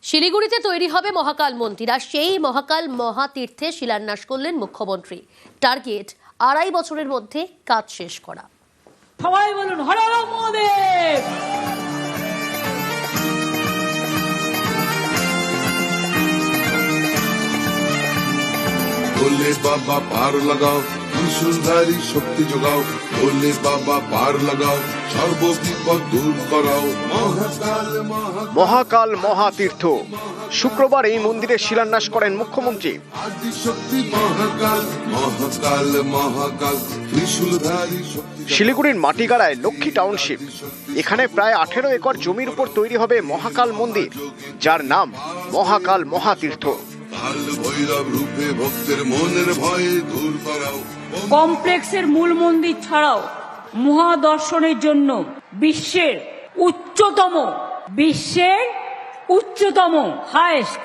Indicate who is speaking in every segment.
Speaker 1: শিলিগুড়িতে তৈরি হবে মহাকাল মন্দির, আর সেই মহাকাল মহাতীর্থে শিলান্যাস করলেন মুখ্যমন্ত্রী। টার্গেট 2.5 বছরের মধ্যে কাজ শেষ করা।
Speaker 2: সবাই বলুন হর হর মহাদেব।
Speaker 3: बोले बाबा पार लगाओ, त्रिशूलधारी शक्ति जोगाओ। बोले बाबा पार लगाओ, সর্ববিপদ দূর করাও।
Speaker 4: মহাকাল মহাতীর্থ শুক্রবার এই মন্দিরে শিলান্যাস করেন মুখ্যমন্ত্রী।
Speaker 3: আদিশক্তি মহাকাল, মহাকাল মহাকাল, ত্রিশূলধারী শক্তি।
Speaker 4: শিলিগুড়ির মাটিগাড়ায় লক্ষ্মী টাউনশিপ, এখানে প্রায় 18 একর জমির উপর তৈরি হবে মহাকাল মন্দির, যার নাম মহাকাল মহাতীর্থ।
Speaker 3: ভৈরব রূপে ভক্তের মনের ভয় দূর করাও।
Speaker 2: কমপ্লেক্সের মূল মন্দির ছাড়াও মহাদর্শনের জন্য বিশ্বের উচ্চতম হাইয়েস্ট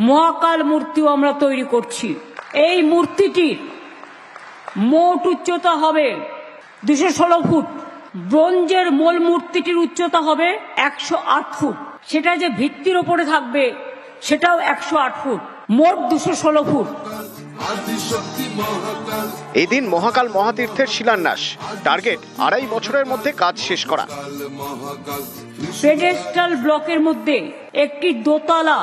Speaker 2: মহাকাল মূর্তিও আমরা তৈরি করছি। এই মূর্তিটির মোট উচ্চতা হবে 216 ফুট। ব্রোঞ্জের মূল মূর্তিটির উচ্চতা হবে 108 ফুট। সেটা যে ভিত্তির ওপরে থাকবে সেটাও 108 ফুট, মোট 216 ফুট।
Speaker 4: এদিন মহাকাল মহাতীর্থের শিলান্যাস, টার্গেট 2.5 বছরের মধ্যে কাজ শেষ করা।
Speaker 2: পেডেস্টাল ব্লকের মধ্যে একটি দোতলা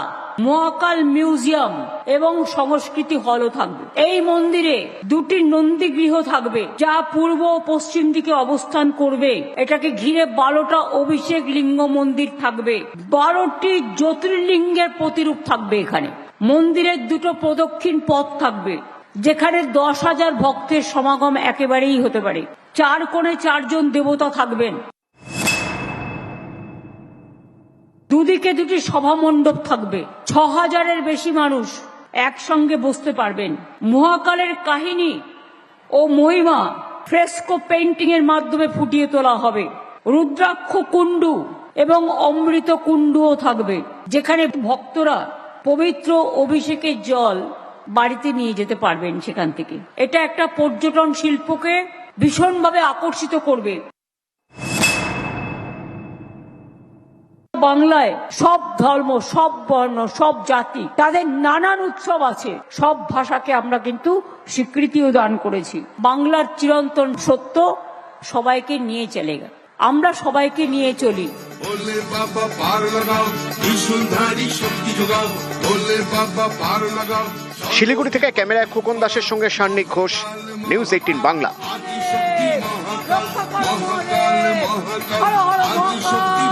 Speaker 2: মহাকাল মিউজিয়াম এবং সংস্কৃতি হলও থাকবে। এই মন্দিরে 2টি নন্দীগৃহ থাকবে, যা পূর্ব ও পশ্চিম দিকে অবস্থান করবে। এটাকে ঘিরে 12টা অভিষেক লিঙ্গ মন্দির থাকবে। 12টি জ্যোতির্লিঙ্গের প্রতিরূপ থাকবে এখানে। মন্দিরের 2টো প্রদক্ষিণ পথ থাকবে, যেখানে 10,000 ভক্তের সমাগম একেবারেই হতে পারে। 4 কোণে 4 জন দেবতা থাকবেন। দুদিকে 2টি সভা মণ্ডপ থাকবে। 6,000-এর বেশি মানুষ একসঙ্গে বসতে পারবেন। মহাকালের কাহিনী ও মহিমা ফ্রেস্কো পেইন্টিং এর মাধ্যমে ফুটিয়ে তোলা হবে। রুদ্রাক্ষ কুণ্ডু এবং অমৃত কুণ্ডুও থাকবে, যেখানে ভক্তরা পবিত্র অভিষেকের জল বাড়িতে নিয়ে যেতে পারবেন সেখান থেকে। এটা একটা পর্যটন শিল্পকে ভীষণভাবে আকর্ষিত করবে। বাংলায় সব ধর্ম, সব বর্ণ, সব জাতি, তাদের নানান উৎসব আছে। সব ভাষাকে আমরা কিন্তু স্বীকৃতিও দান করেছি। বাংলার চিরন্তন সত্য সবাইকে নিয়ে চলে গেল, আমরা সবাইকে নিয়ে চলি।
Speaker 3: বলে বাবা পার লাগাও, ত্রিশূলধারী শক্তি যোগাও। বলে বাবা পার লাগাও।
Speaker 4: শিলিগুড়ি থেকে ক্যামেরায় খোকন দাসের সঙ্গে সান্নিক ঘোষ, নিউজ 18 বাংলা।
Speaker 3: আদিশক্তি মহাকাল, মহাকাল মহাকাল, আদিশক্তি